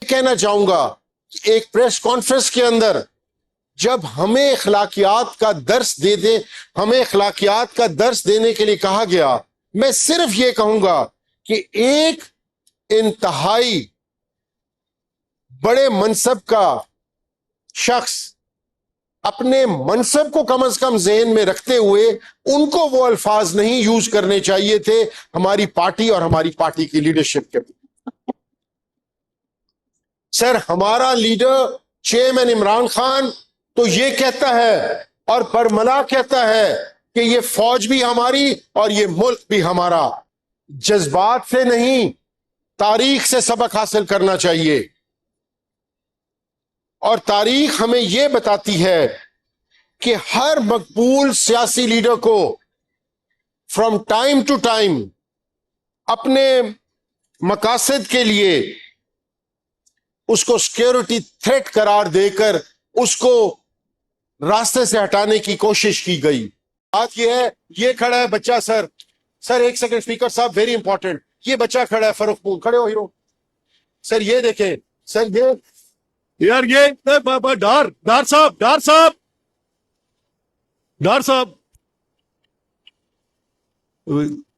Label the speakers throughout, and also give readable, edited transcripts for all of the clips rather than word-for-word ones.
Speaker 1: कहना चाहूंगा, एक प्रेस कॉन्फ्रेंस के अंदर जब हमें अखलाकियात का दर्स हमें अखलाकियात का दर्स देने के लिए कहा गया, मैं सिर्फ ये कहूंगा कि एक इंतहाई बड़े मनसब का शख्स अपने मनसब को कम से कम ज़हन में रखते हुए उनको वो अल्फाज नहीं यूज करने चाहिए थे हमारी पार्टी और हमारी पार्टी की लीडरशिप के। सर, हमारा लीडर चेयरमैन इमरान खान तो ये कहता है और बरमला कहता है कि ये फौज भी हमारी और ये मुल्क भी हमारा। जज्बात से नहीं, तारीख से सबक हासिल करना चाहिए। और तारीख हमें यह बताती है कि हर मकबूल सियासी लीडर को फ्रॉम टाइम टू टाइम अपने मकासद के लिए उसको सिक्योरिटी थ्रेट करार देकर उसको रास्ते से हटाने की कोशिश की गई। बात यह है, ये खड़ा है बच्चा। सर एक सेकंड स्पीकर साहब, वेरी इंपॉर्टेंट। ये बच्चा खड़ा है फरूखपुर, खड़े हो हीरो। सर ये देखें, सर ये
Speaker 2: यार ये डार साहब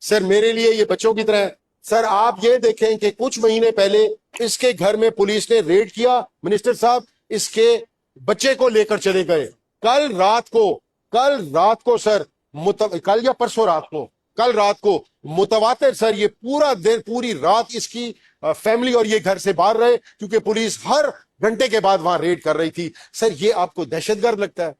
Speaker 1: सर मेरे लिए ये बच्चों की तरह है। सर आप ये देखें कि कुछ महीने पहले इसके घर में पुलिस ने रेड किया। मिनिस्टर साहब इसके बच्चे को लेकर चले गए। कल रात को सर कल या परसों रात को मुतवातिर सर ये पूरी रात इसकी फैमिली और ये घर से बाहर रहे क्योंकि पुलिस हर घंटे के बाद वहां रेड कर रही थी। सर ये आपको दहशतगर्द लगता है?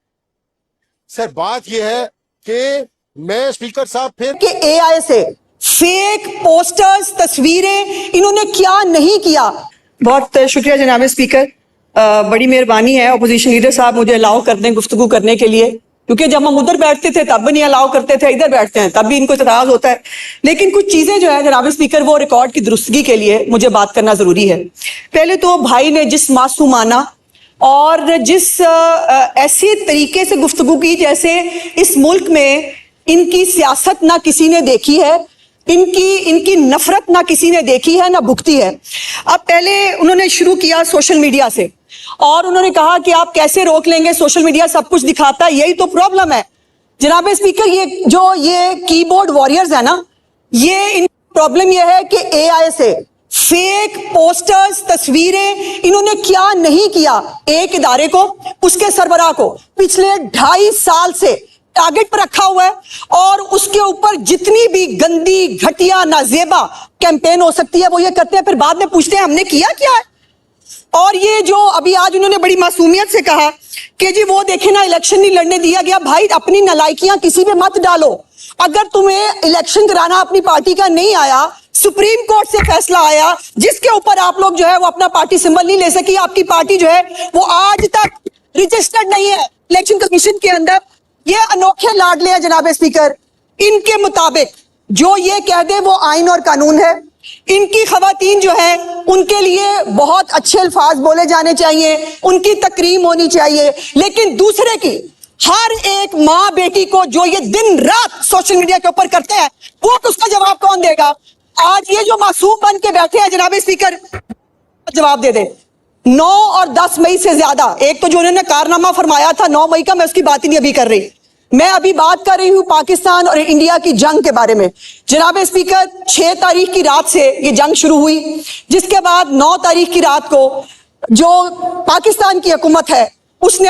Speaker 1: सर बात ये है कि मैं स्पीकर साहब फिर
Speaker 3: कि एआई से फेक पोस्टर्स, तस्वीरें इन्होंने क्या नहीं किया। बहुत शुक्रिया जनाब स्पीकर, बड़ी मेहरबानी है अपोजिशन लीडर साहब मुझे अलाउ कर दें गुफ्तगू करने के लिए, क्योंकि जब हम उधर बैठते थे तब भी नहीं अलाउ करते थे, इधर बैठते हैं तब भी इनको इतराज होता है। लेकिन कुछ चीजें जो है जनाब स्पीकर वो रिकॉर्ड की दुरुस्तगी के लिए मुझे बात करना जरूरी है। पहले तो भाई ने जिस मासूमाना और जिस ऐसी तरीके से गुफ्तगू की जैसे इस मुल्क में इनकी सियासत ना किसी ने देखी है, इनकी नफरत ना किसी ने देखी है ना भुगती है। अब पहले उन्होंने शुरू किया सोशल मीडिया से और उन्होंने कहा कि आप कैसे रोक लेंगे, सोशल मीडिया सब कुछ दिखाता है, यही तो प्रॉब्लम है जनाब स्पीकर। ये कीबोर्ड वॉरियर्स है ना, ये इन प्रॉब्लम ये है कि एआई से फेक पोस्टर्स, तस्वीरें इन्होंने क्या नहीं किया। एक इदारे को, उसके सरबराह को पिछले 2.5 साल से टारगेट पर रखा हुआ है और उसके ऊपर जितनी भी गंदी, घटिया, नाजेबा कैंपेन हो सकती है वो ये करते हैं, फिर बाद में पूछते हैं हमने किया क्या है। और ये जो अभी आज उन्होंने बड़ी मासूमियत से कहा कि जी वो देखे ना इलेक्शन नहीं लड़ने दिया गया। भाई अपनी नालायकियां किसी पे मत डालो। अगर तुम्हें इलेक्शन कराना अपनी पार्टी का नहीं आया, सुप्रीम कोर्ट से फैसला आया जिसके ऊपर आप लोग जो है वो अपना पार्टी सिंबल नहीं ले सकी, आपकी पार्टी जो है वो आज तक रजिस्टर्ड नहीं है इलेक्शन कमीशन के अंदर। ये अनोखे लाडले हैं जनाब स्पीकर, इनके मुताबिक जो ये कह दे वो आइन और कानून है। इनकी खवातीन जो है उनके लिए बहुत अच्छे अल्फाज बोले जाने चाहिए, उनकी तकरीम होनी चाहिए, लेकिन दूसरे की हर एक माँ बेटी को जो ये दिन रात सोशल मीडिया के ऊपर करते हैं वो उसका जवाब कौन देगा। आज ये जो मासूम बन के बैठे हैं जनाब स्पीकर, जवाब दे दे। 9 और 10 मई से ज्यादा, एक तो जो उन्होंने कारनामा फरमाया था 9 मई का, मैं उसकी बात ही नहीं अभी कर रही, मैं अभी बात कर रही हूं पाकिस्तान और इंडिया की जंग के बारे में। जनाब स्पीकर 6 तारीख की रात से ये जंग शुरू हुई, जिसके बाद 9 तारीख की रात को जो पाकिस्तान की हुकूमत है उसने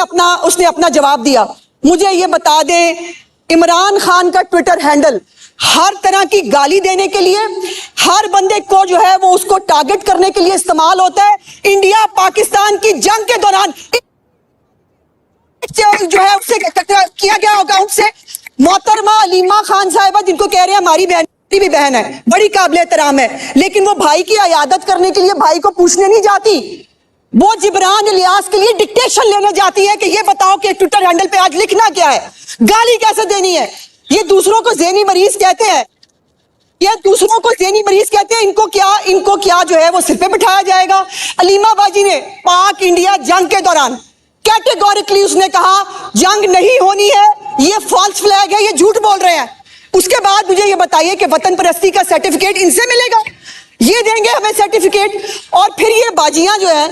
Speaker 3: अपना जवाब दिया। मुझे ये बता दें, इमरान खान का ट्विटर हैंडल हर तरह की गाली देने के लिए, हर बंदे को जो है वो उसको टारगेट करने के लिए इस्तेमाल होता है। इंडिया पाकिस्तान की जंग के दौरान जो है उससे किया गया अकाउंट से मोहतरमा अलीमा खान साहिबा, जिनको कह रहे हैं हमारी भी बहन है, बड़ी काबिल एहतराम है, लेकिन वो भाई की अयादत करने के लिए भाई को पूछने नहीं जाती, वो जिब्रान इलियास के लिए डिक्टेशन लेने जाती है कि ये बताओ कि ट्विटर हैंडल पे आज लिखना क्या है, गाली कैसे देनी है। ये दूसरों को ज़हनी मरीज कहते हैं, इनको क्या जो है वो सिर पे बिठाया जाएगा। अलीमा बाजी ने पाक इंडिया जंग के दौरान कैटेगोरिकली उसने कहा जंग नहीं होनी है, ये फॉल्स फ्लैग है, ये झूठ बोल रहे हैं। उसके बाद मुझे ये बताइए कि वतन परस्ती का सर्टिफिकेट इनसे मिलेगा। ये देंगे हमें सर्टिफिकेट। और फिर ये बाजियां जो है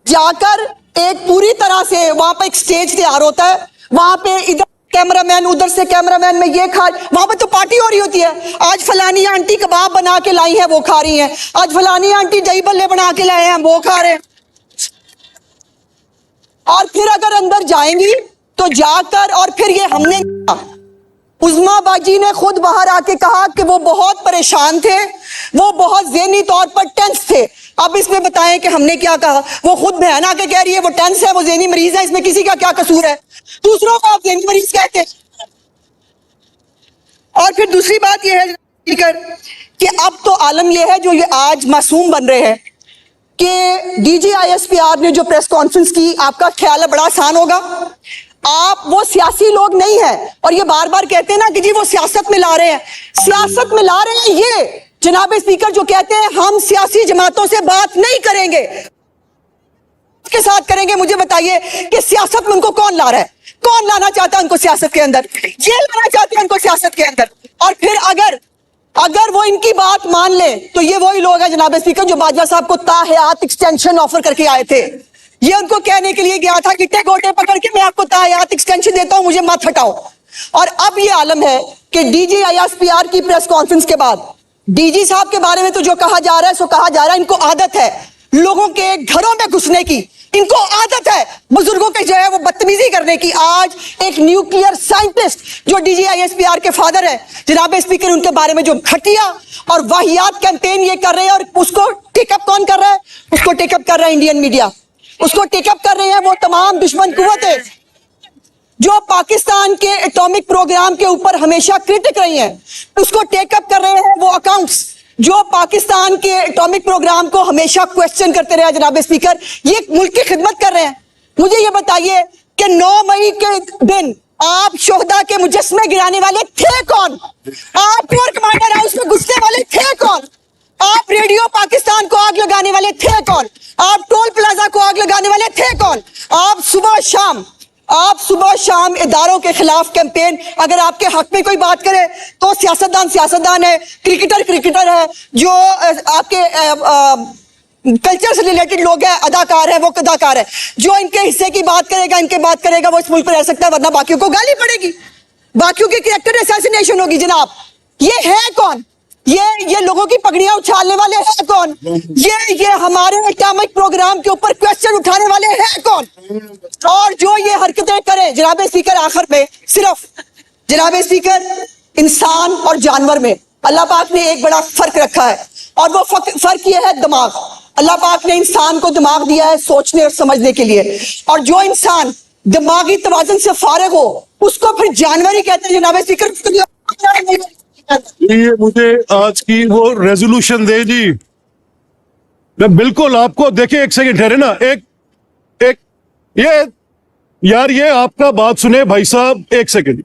Speaker 3: जाकर एक पूरी तरह से वहां पर एक स्टेज तैयार होता है, वहां पे इधर कैमरामैन उधर से कैमरामैन में ये खा, वहां पर तो पार्टी हो रही होती है। आज फलानी आंटी कबाब बना के लाई है वो खा रही है, आज फलानी आंटी दही बल्ले बना के लाए हैं वो खा रहे हैं। और फिर अगर अंदर जाएंगी तो जाकर और फिर ये हमने उज़्मा बाजी ने खुद बाहर आके कहा कि वो बहुत परेशान थे, वो बहुत ज़हनी तौर पर टेंस थे। अब इसमें बताएं कि हमने क्या कहा। वो खुद बहन आके कह रही है वो टेंस है, वो ज़हनी मरीज है, इसमें किसी का क्या कसूर है? दूसरों को आप ज़हनी मरीज कहते हैं। और फिर दूसरी बात यह है कि अब तो आलम यह है जो ये आज मासूम बन रहे हैं कि DGISPR ने जो प्रेस कॉन्फ्रेंस की, आपका ख्याल है बड़ा आसान होगा। आप वो सियासी लोग नहीं है, और ये बार बार कहते हैं ना कि जी वो सियासत में ला रहे हैं, सियासत में ला रहे हैं ये जनाब स्पीकर जो कहते हैं हम सियासी जमातों से बात नहीं करेंगे, के साथ करेंगे। मुझे बताइए कि सियासत में उनको कौन ला रहा है? कौन लाना चाहता है उनको सियासत के अंदर? ये लाना चाहते हैं उनको सियासत के अंदर। और फिर अगर वो इनकी बात मान ले तो ये वही लोग हैं जनाब स्पीकर जो बाजवा साहब को ताहयात एक्सटेंशन ऑफर करके आए थे। ये उनको कहने के लिए गया था कि टे गोटे पकड़ के मैं आपको ताहयात एक्सटेंशन देता हूं, मुझे मत हटाओ। और अब ये आलम है कि DGISPR की प्रेस कॉन्फ्रेंस के बाद DG साहब के बारे में तो जो कहा जा रहा है सो कहा जा रहा है। इनको आदत है लोगों के घरों में घुसने की, इनको आदत है बुजुर्गों के जो है वो बदतमीजी करने की। आज एक न्यूक्लियर साइंटिस्ट जो DGISPR के फादर है जनाब स्पीकर, उनके बारे में जो घटिया और वाहियात कैंपेन ये कर रहे हैं, और उसको टेकअप कौन कर रहा है? उसको टेकअप कर रहा है इंडियन मीडिया, उसको टेकअप कर रहे हैं वो तमाम दुश्मन कुव्वतें जो पाकिस्तान के एटॉमिक प्रोग्राम के ऊपर हमेशा क्रिटिक रही हैं। उसको टेकअप कर रहे हैं वो अकाउंट्स जो पाकिस्तान के एटॉमिक प्रोग्राम को हमेशा क्वेश्चन करते रहे जनाब स्पीकर। ये मुल्क की खिदमत कर रहे हैं। मुझे ये बताइए कि 9 मई के दिन आप शोहदा के मुजस्मे गिराने वाले थे कौन? आप कोर कमांडर हाउस में घुसने वाले थे कौन? आप रेडियो पाकिस्तान को आग लगाने वाले थे कौन? आप टोल प्लाजा को आग लगाने वाले थे कौन? आप सुबह शाम इदारों के खिलाफ कैंपेन, अगर आपके हक में कोई बात करे तो सियासतदान है, क्रिकेटर है, जो आपके कल्चर से रिलेटेड लोग हैं, अदाकार है वो अदाकार है, जो इनके हिस्से की बात करेगा वो इस मुल्क पर रह सकता है, वरना बाकियों को गाली पड़ेगी, बाकियों की कैरेक्टर असैसिनेशन होगी। जनाब ये है कौन? ये लोगों की पगड़ियां उछालने वाले हैं कौन? ये हमारे एटॉमिक प्रोग्राम के ऊपर क्वेश्चन उठाने वाले हैं कौन? और जो ये हरकतें करें जनाब स्पीकर, आखिर में सिर्फ जनाब स्पीकर इंसान और जानवर में अल्लाह पाक ने एक बड़ा फर्क रखा है, और वो फर्क ये है दिमाग। अल्लाह पाक ने इंसान को दिमाग दिया है सोचने और समझने के लिए, और जो इंसान दिमागी तवाज़ुन से फारिग हो उसको फिर जानवर ही कहते हैं जनाब स्पीकर।
Speaker 2: ये मुझे आज की वो रेजोल्यूशन दे जी, मैं बिल्कुल आपको देखिए, एक सेकंड ठहरे ना, एक ये यार ये आपका बात सुने भाई साहब, एक सेकंड।